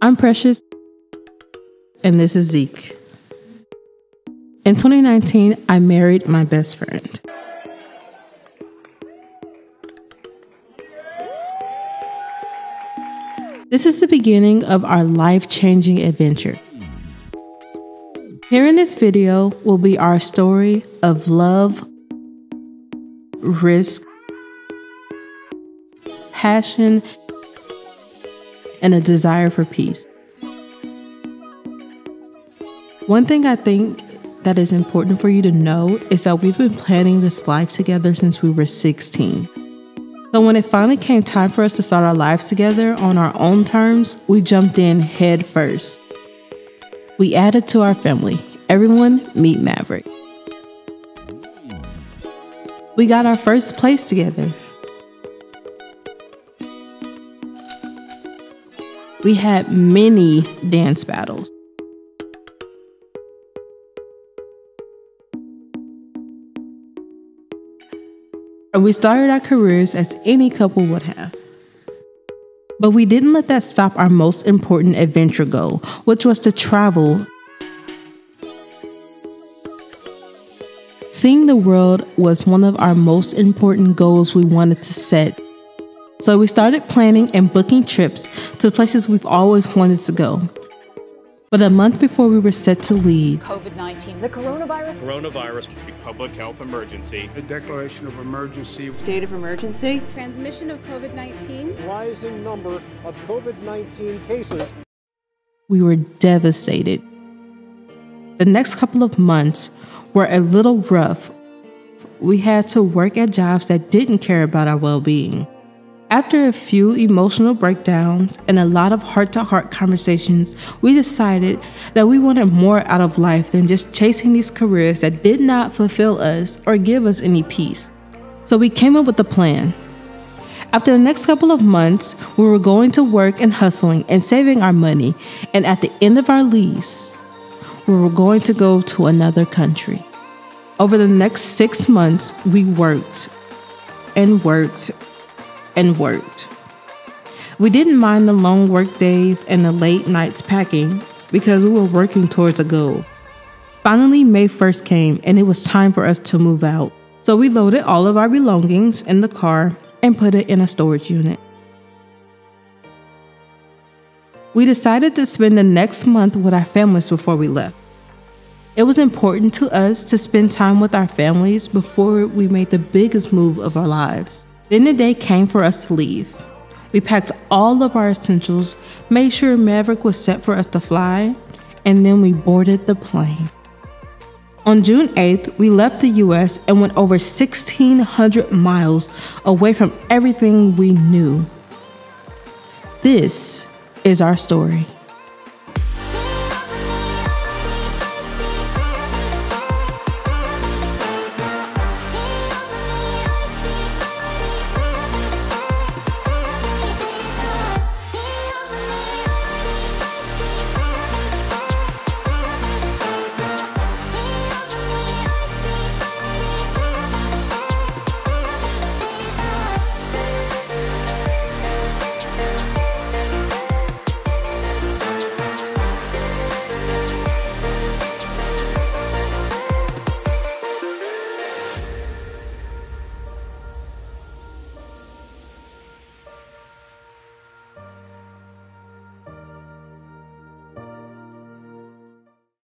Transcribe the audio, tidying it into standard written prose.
I'm Precious, and this is Zeke. In 2019, I married my best friend. This is the beginning of our life-changing adventure. Here in this video will be our story of love, risk, passion, and a desire for peace. One thing I think that is important for you to know is that we've been planning this life together since we were 16. So when it finally came time for us to start our lives together on our own terms, we jumped in head first. We added to our family. Everyone meet Maverick. We got our first place together. We had many dance battles. And we started our careers as any couple would have. But we didn't let that stop our most important adventure goal, which was to travel. Seeing the world was one of our most important goals we wanted to set. So we started planning and booking trips to places we've always wanted to go. But a month before we were set to leave, COVID-19, the coronavirus, public health emergency, a declaration of emergency, state of emergency, transmission of COVID-19, rising number of COVID-19 cases. We were devastated. The next couple of months were a little rough. We had to work at jobs that didn't care about our well-being. After a few emotional breakdowns and a lot of heart-to-heart conversations, we decided that we wanted more out of life than just chasing these careers that did not fulfill us or give us any peace. So we came up with a plan. After the next couple of months, we were going to work and hustling and saving our money, and at the end of our lease, we were going to go to another country. Over the next 6 months, we worked and worked and worked. We didn't mind the long work days and the late nights packing because we were working towards a goal. Finally, May 1st came and it was time for us to move out. So we loaded all of our belongings in the car and put it in a storage unit. We decided to spend the next month with our families before we left. It was important to us to spend time with our families before we made the biggest move of our lives. Then the day came for us to leave. We packed all of our essentials, made sure Maverick was set for us to fly, and then we boarded the plane. On June 8th, we left the US and went over 1,600 miles away from everything we knew. This is our story.